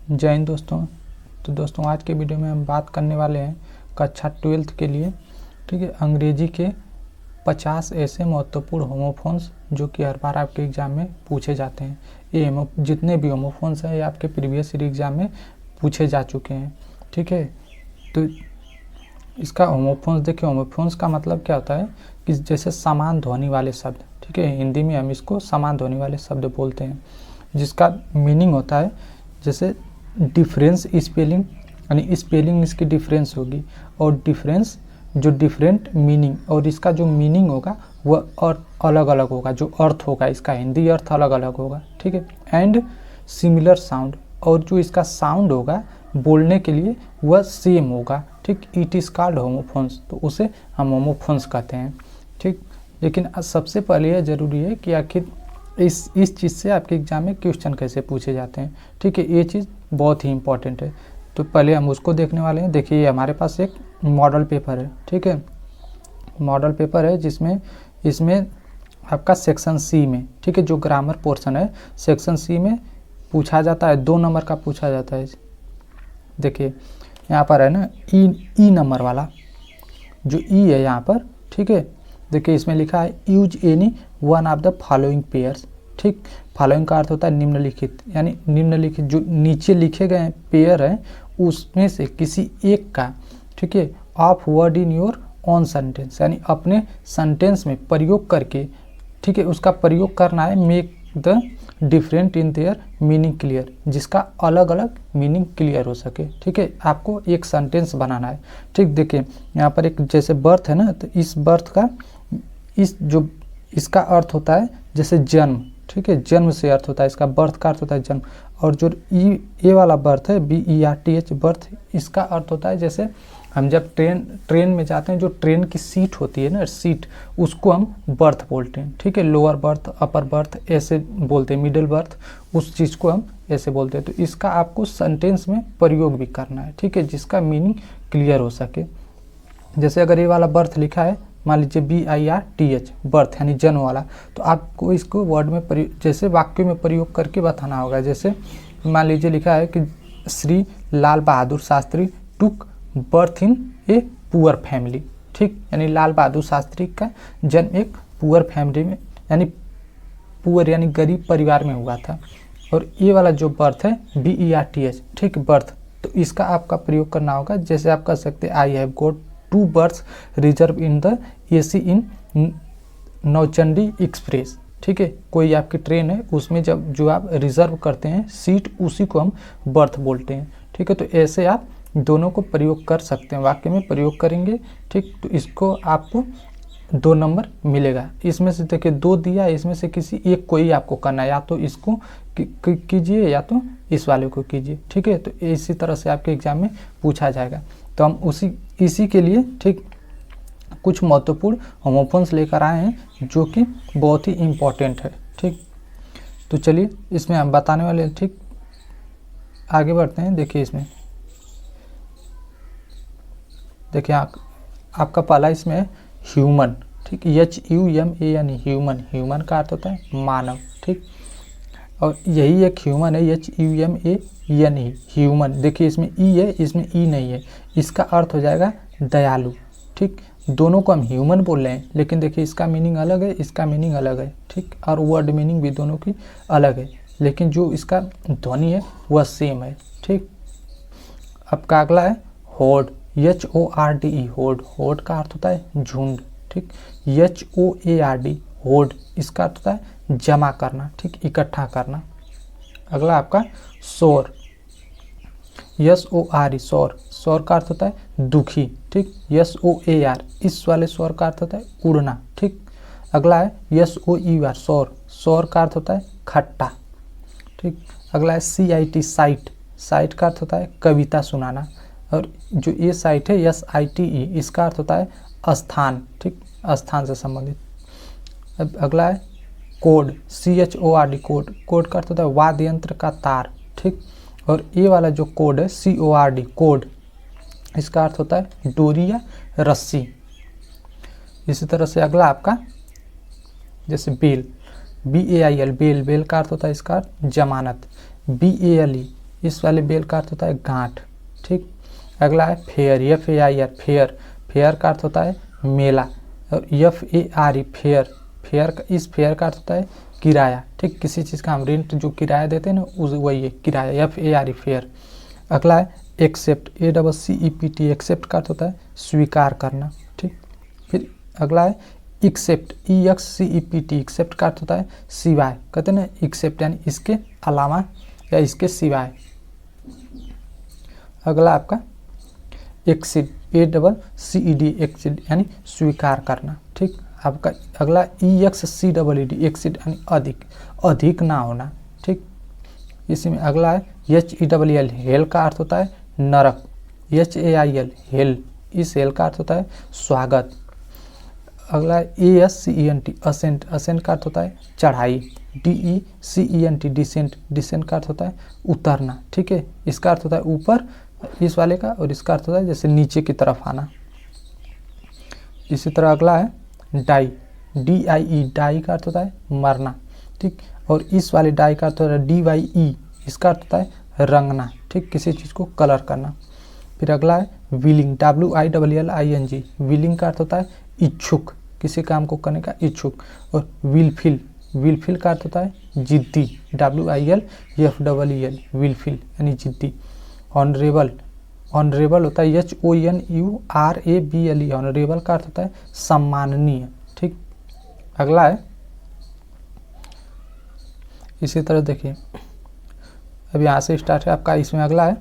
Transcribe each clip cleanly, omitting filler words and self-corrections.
जय हिंद दोस्तों। तो दोस्तों आज के वीडियो में हम बात करने वाले हैं कक्षा 12th के लिए, ठीक है, अंग्रेजी के 50 ऐसे महत्वपूर्ण होमोफोन्स जो कि हर बार आपके एग्ज़ाम में पूछे जाते हैं। ये जितने भी होमोफोन्स हैं ये आपके प्रीवियस ईयर एग्ज़ाम में पूछे जा चुके हैं, ठीक है। तो इसका होमोफोन्स देखिए, होमोफोन्स का मतलब क्या होता है कि जैसे समान ध्वनि वाले शब्द, ठीक है, हिंदी में हम इसको समान ध्वनि वाले शब्द बोलते हैं, जिसका मीनिंग होता है जैसे डिफरेंस स्पेलिंग, यानी स्पेलिंग इसकी डिफरेंस होगी और डिफरेंस जो डिफरेंट मीनिंग, और इसका जो मीनिंग होगा वह और अलग अलग होगा, जो अर्थ होगा इसका हिंदी अर्थ अलग अलग होगा, ठीक है। एंड सिमिलर साउंड, और जो इसका साउंड होगा बोलने के लिए वह सेम होगा, ठीक। इट इज़ कॉल्ड होमोफोन्स, तो उसे हम होमोफोन्स कहते हैं, ठीक। लेकिन सबसे पहले यह ज़रूरी है कि आखिर इस चीज़ से आपके एग्ज़ाम में क्वेश्चन कैसे पूछे जाते हैं, ठीक है। ये चीज़ बहुत ही इंपॉर्टेंट है, तो पहले हम उसको देखने वाले हैं। देखिए हमारे पास एक मॉडल पेपर है, ठीक है, मॉडल पेपर है जिसमें इसमें आपका सेक्शन सी में, ठीक है, जो ग्रामर पोर्शन है सेक्शन सी में पूछा जाता है, 2 नंबर का पूछा जाता है। देखिए यहाँ पर है ना ई नंबर वाला, जो ई है यहाँ पर, ठीक है। देखिए इसमें लिखा है use any one of the following pairs, ठीक। फॉलोइंग का अर्थ होता है निम्नलिखित, यानी निम्नलिखित जो नीचे लिखे गए पेयर हैं उसमें से किसी एक का, ठीक है, of word in your on sentence, यानी अपने सेंटेंस में प्रयोग करके, ठीक है, उसका प्रयोग करना है। Make the different in their meaning clear, जिसका अलग अलग मीनिंग क्लियर हो सके, ठीक है। आपको एक सेंटेंस बनाना है, ठीक। देखिए यहाँ पर एक जैसे बर्थ है ना, तो इस बर्थ का जो इसका अर्थ होता है जैसे जन्म, ठीक है, जन्म से अर्थ होता है इसका, बर्थ का अर्थ होता है जन्म। और जो ये वाला बर्थ है BERTH बर्थ, इसका अर्थ होता है जैसे हम जब ट्रेन में जाते हैं, जो ट्रेन की सीट होती है ना, सीट, उसको हम बर्थ बोलते हैं, ठीक है। लोअर बर्थ, अपर बर्थ ऐसे बोलते हैं, मिडिल बर्थ, उस चीज़ को हम ऐसे बोलते हैं। तो इसका आपको सेंटेंस में प्रयोग भी करना है, ठीक है, जिसका मीनिंग क्लियर हो सके। जैसे अगर ये वाला बर्थ लिखा है, मान लीजिए BIRTH बर्थ यानी जन्म वाला, तो आपको इसको वर्ड में जैसे वाक्य में प्रयोग करके बताना होगा। जैसे मान लीजिए लिखा है कि Shri Lal Bahadur Shastri took birth in a poor family, ठीक, यानी लाल बहादुर शास्त्री का जन्म एक पुअर फैमिली में, यानी पुअर यानी गरीब परिवार में हुआ था। और ये वाला जो बर्थ है BERTH, ठीक, बर्थ, तो इसका आपका प्रयोग करना होगा। जैसे आप कर सकते हैं I have got 2 berths reserve in the AC in Nauchandi Express, ठीक है। कोई आपकी ट्रेन है उसमें जब जो आप रिजर्व करते हैं सीट, उसी को हम बर्थ बोलते हैं, ठीक है। तो ऐसे आप दोनों को प्रयोग कर सकते हैं, वाक्य में प्रयोग करेंगे, ठीक। तो इसको आपको 2 नंबर मिलेगा। इसमें से देखिए 2 दिया, इसमें से किसी एक को ही आपको करना है, या तो इसको कीजिए या तो इस वाले को कीजिए, ठीक है। तो इसी तरह से आपके एग्जाम में पूछा जाएगा। तो हम इसी के लिए, ठीक, कुछ महत्वपूर्ण होमोफोन्स लेकर आए हैं जो कि बहुत ही इम्पोर्टेंट है, ठीक। तो चलिए इसमें हम बताने वाले हैं, ठीक, आगे बढ़ते हैं। देखिए इसमें देखिए आपका पहला इसमें है ह्यूमन, ठीक, HUMAN, ह्यूमन, ह्यूमन का अर्थ होता है मानव, ठीक। और यही एक ह्यूमन है HUMAN, ह्यूमन। देखिए इसमें ई है, इसमें ई नहीं है, इसका अर्थ हो जाएगा दयालु, ठीक। दोनों को हम ह्यूमन बोल रहे हैं, लेकिन देखिए इसका मीनिंग अलग है, इसका मीनिंग अलग है, ठीक, और वर्ड मीनिंग भी दोनों की अलग है, लेकिन जो इसका ध्वनि है वह सेम है, ठीक। आपका अगला है होर्ड, HORDE, होर्ड, होर्ड का अर्थ होता है झुंड, ठीक। HOARD, होर्ड, इसका अर्थ होता है जमा करना, ठीक, इकट्ठा करना। अगला आपका शोर, SORE, शोर, शोर का अर्थ होता है दुखी, ठीक। SOAR, इस वाले शोर का अर्थ होता है उड़ना, ठीक। अगला है SOUR, शोर, शोर का अर्थ होता है खट्टा, ठीक। अगला है CIT, साइट, साइट का अर्थ होता है कविता सुनाना। और जो ये साइट है SITE, इसका अर्थ होता है स्थान, ठीक, स्थान से संबंधित। अब अगला है कोड, CHORD, कोड, कोड का अर्थ होता है वाद्य यंत्र का तार, ठीक। और ये वाला जो कोड है CORD, कोड, इसका अर्थ होता है डोरी या रस्सी। इसी तरह से अगला आपका जैसे बेल, BAIL, बेल, बेल का अर्थ होता है इसका जमानत। BALE, इस वाले बेल का अर्थ होता है गांठ। ठीक, अगला है फेयर, FAIR फेयर, फेयर का अर्थ होता है मेला। और FARE फेयर, फेयर का, इस फेयर का अर्थ होता है किराया। ठीक, किसी चीज़ का हम रेंट जो किराया देते हैं ना उस वही है किराया, FARE फेयर। अगला है एक्सेप्ट, ACCEPT, एक्सेप्ट का अर्थ होता है स्वीकार करना। ठीक, फिर अगला है एक्सेप्ट, EXCEPT, एक्सेप्ट का अर्थ होता है सिवाय, कहते हैं ना एक्सेप्ट यानी इसके अलावा या इसके सिवाय। अगला आपका एक्सीड, ACCED, एक्सीड यानी स्वीकार करना। ठीक, आपका अगला EXCEED, एक्सीड यानी अधिक, अधिक ना होना। ठीक, इसी में अगला है HELL, हेल का अर्थ होता है नरक, HAIL हेल, इस हेल का अर्थ होता है स्वागत। अगला है ASCENT, असेंट, असेंट का अर्थ होता है चढ़ाई, DECENT, डिसेंट, डिसेंट का अर्थ होता है उतरना। ठीक है, इसका अर्थ होता है ऊपर इस वाले का, और इसका अर्थ होता है जैसे नीचे की तरफ आना। इसी तरह अगला है डाई, DIE, डाई का अर्थ होता है मरना। ठीक, और इस वाले डाई का अर्थ होता है DYE, इसका अर्थ होता है रंगना। ठीक, किसी चीज़ को कलर करना। फिर अगला है विलिंग, WILLING, विलिंग का अर्थ होता है इच्छुक, किसी काम को करने का इच्छुक। और विलफिल, विलफिल का अर्थ होता है जिद्दी, WILFEEL, विलफिल यानी जिद्दी। ऑनरेबल, ऑनरेबल होता है HONORABLE, ऑनरेबल का अर्थ होता है सम्माननीय। ठीक, अगला है इसी तरह देखिए, अब यहाँ से स्टार्ट है आपका, इसमें अगला है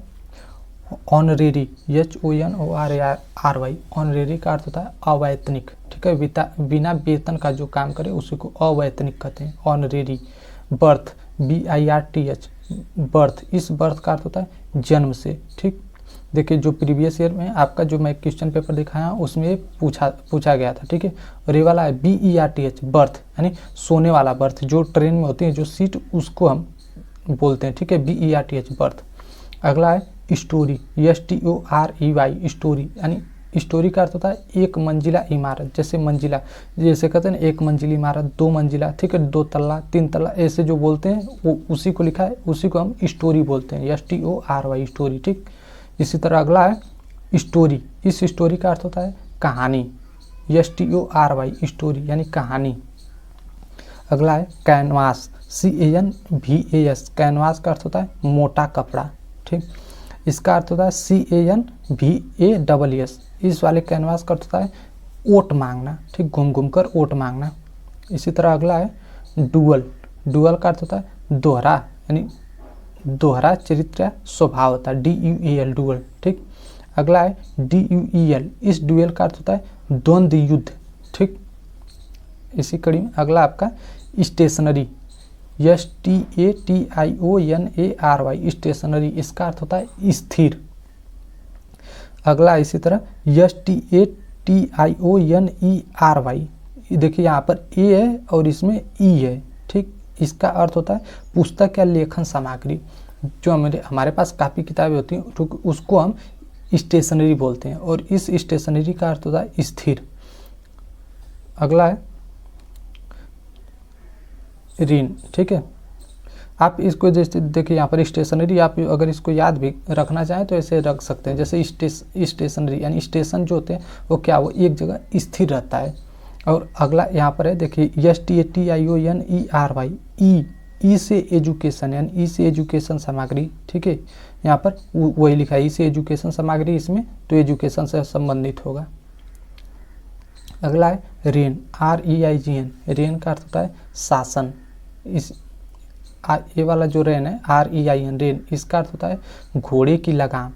ऑनरेरी, HONORARY, ऑनरेरी का अर्थ होता है अवैतनिक। ठीक है, बिना वेतन का जो काम करे उसी को अवैतनिक कहते हैं, ऑनरेरी। बर्थ, BIRTH, बर्थ, इस बर्थ का अर्थ होता है जन्म से। ठीक, देखिए जो प्रीवियस ईयर में आपका जो मैं क्वेश्चन पेपर दिखाया उसमें पूछा गया था। ठीक है, और ये वाला है BERTH, बर्थ यानी सोने वाला बर्थ, जो ट्रेन में होती है जो सीट उसको हम बोलते हैं। ठीक है, BERTH, बर्थ। अगला है स्टोरी, STOREY, स्टोरी यानी, स्टोरी का अर्थ होता है एक मंजिला इमारत, जैसे मंजिला, जैसे कहते हैं ना एक मंजिली इमारत, दो मंजिला। ठीक है, 2 तल्ला 3 तल्ला ऐसे जो बोलते हैं वो उसी को लिखा है, उसी को हम स्टोरी बोलते हैं, STORY, स्टोरी। ठीक, इसी तरह अगला है स्टोरी, इस स्टोरी का अर्थ होता है कहानी, STORY, स्टोरी यानी कहानी। अगला है कैनवास, CANVAS, कैनवास का अर्थ होता है मोटा कपड़ा। ठीक, इसका अर्थ होता है CANVASS, इस वाले कैनवास का अर्थ होता है ओट मांगना। ठीक, घूम घूम कर ओट मांगना। इसी तरह अगला है डुअल, डुअल का अर्थ होता है दोहरा यानी दोहरा चरित्र स्वभाव होता है, DUAL, डुअल। ठीक, अगला है DUEL, इस डुएल का अर्थ होता है द्वंद्व युद्ध। ठीक, इसी कड़ी में अगला आपका स्टेशनरी, STATIONARY, स्टेशनरी, इसका अर्थ होता है स्थिर। अगला इसी तरह STATIONERY, देखिए यहाँ पर A है और इसमें E है। ठीक, इसका अर्थ होता है पुस्तक या लेखन सामग्री, जो हमारे पास कापी किताबें होती हैं उसको हम स्टेशनरी बोलते हैं, और इस स्टेशनरी का अर्थ होता है स्थिर। अगला है ऋण। ठीक है, आप इसको जैसे देखिए यहाँ पर स्टेशनरी, आप अगर इसको याद भी रखना चाहें तो ऐसे रख सकते हैं, जैसे स्टेशनरी यानी स्टेशन जो होते हैं वो क्या, वो एक जगह स्थिर रहता है। और अगला यहाँ पर है देखिए STATIONERY, ई से एजुकेशन यानी ई से एजुकेशन सामग्री। ठीक है, यहाँ पर वही लिखा है ई से एजुकेशन सामग्री, इसमें तो एजुकेशन से संबंधित होगा। अगला है रेन, REIGN, रेन का अर्थ होता है शासन। इस ये वाला जो रेन है REIN, रेन, इसका अर्थ होता है घोड़े की लगाम।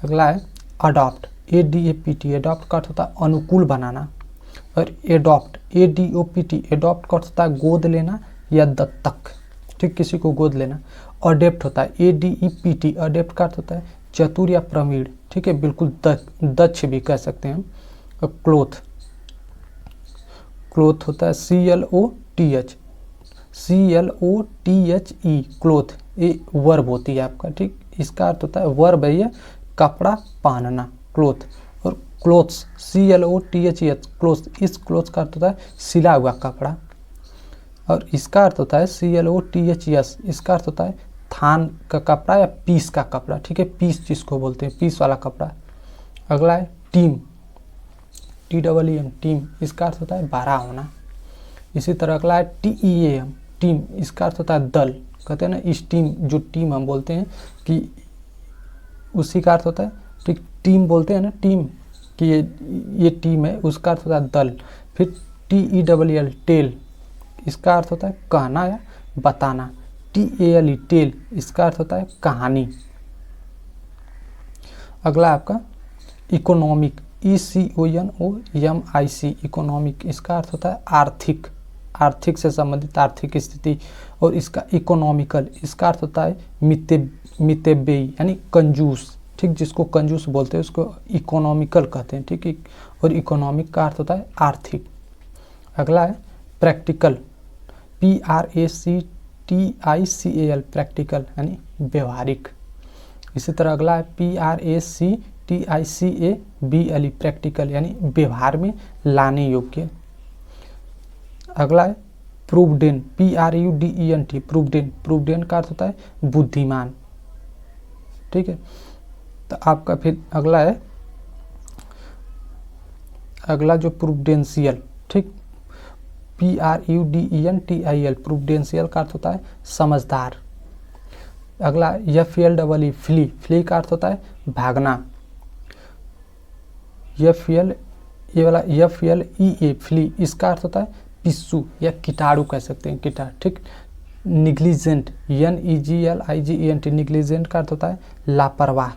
अगला है अडॉप्ट, ADAPT, अडॉप्ट का अर्थ होता है अनुकूल बनाना। और एडॉप्ट, ADOPT, एडॉप्ट का अर्थ होता है गोद लेना या दत्तक। ठीक, किसी को गोद लेना। अडेप्ट होता है ADEPT, अडेप्ट का अर्थ होता है चतुर या प्रवीण। ठीक है, बिल्कुल दक्ष भी कह सकते हैं हम। और क्लोथ, क्लोथ होता है CLOTHE, क्लोथ, ये वर्ब होती है आपका। ठीक, इसका अर्थ होता है वर्ब है ये कपड़ा पहनना, क्लोथ। और क्लोथ्स, CLOTHES, क्लोथ, इस क्लोथ का अर्थ होता है सिला हुआ कपड़ा। और इसका अर्थ होता है CLOTHES, इसका अर्थ होता है थान का कपड़ा या पीस का कपड़ा, ठीक है, पीस जिसको बोलते हैं, पीस वाला कपड़ा। अगला है टीम, TEEM, टीम, इसका अर्थ होता है बड़ा होना। इसी तरह अगला है TEAM, टीम, इसका अर्थ होता है दल। कहते हैं ना इस टीम, जो टीम हम बोलते हैं कि उसी का अर्थ होता है, ठीक, टीम बोलते हैं ना टीम कि ये टीम है, उसका अर्थ होता है दल। फिर TELL, टेल, इसका अर्थ होता है कहना या बताना। TALE, टेल, इसका अर्थ होता है कहानी। अगला आपका इकोनॉमिक, ECONOMIC, इकोनॉमिक, इसका अर्थ होता है आर्थिक, आर्थिक से संबंधित आर्थिक स्थिति। और इसका इकोनॉमिकल, इसका अर्थ होता है मितेबेई यानी कंजूस, ठीक, जिसको कंजूस बोलते हैं उसको इकोनॉमिकल कहते हैं, ठीक है। और इकोनॉमिक का अर्थ होता है आर्थिक। अगला है प्रैक्टिकल, PRACTICAL, प्रैक्टिकल यानी व्यवहारिक। इसी तरह अगला है PRACTICABLE, प्रैक्टिकल यानी व्यवहार में लाने योग्य। अगला है प्रूवडेंट, PRUDENT, प्रूवडेंट, प्रूवडेंट का अर्थ होता है बुद्धिमान, ठीक है। तो आपका फिर अगला है, अगला जो प्रूवडेंशियल, ठीक, PRUDENTIAL, प्रूवडेंशियल का अर्थ होता है समझदार। अगला FLEE, फ्ली, फ्ली का अर्थ होता है भागना। ये वाला FLEA, फ्ली, इसका अर्थ होता है पिस्सू या कीटाणु कह सकते हैं, कीटाणु, ठीक। निग्लिजेंट, NEGLIGENT, निग्लिजेंट का अर्थ होता है लापरवाह।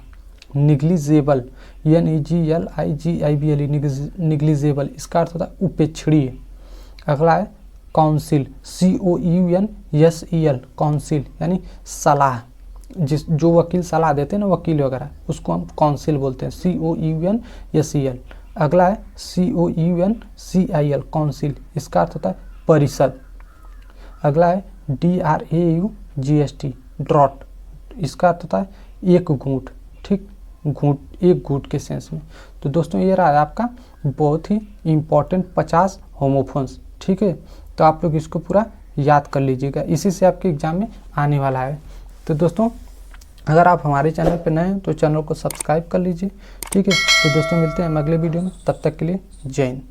निग्लिजेबल, NEGLIGIBLE, निग्लिजेबल, इसका अर्थ होता है उपेक्षणीय। अगला है काउंसिल, COUNSEL, काउंसिल यानी सलाह, जो वकील सलाह देते हैं ना, वकील वगैरह, उसको हम काउंसिल बोलते हैं, COUNSEL। अगला है COUNCIL, काउंसिल, इसका अर्थ होता है परिषद। अगला है DRAUGST, ड्रॉट, इसका अर्थ होता है एक घूंट, ठीक, घूंट, एक घूंट के सेंस में। तो दोस्तों ये रहा है आपका बहुत ही इम्पोर्टेंट 50 होमोफोन्स, ठीक है। तो आप लोग इसको पूरा याद कर लीजिएगा, इसी से आपके एग्जाम में आने वाला है। तो दोस्तों अगर आप हमारे चैनल पर नए हैं तो चैनल को सब्सक्राइब कर लीजिए, ठीक है। तो दोस्तों मिलते हैं हम अगले वीडियो में, तब तक के लिए जय हिंद।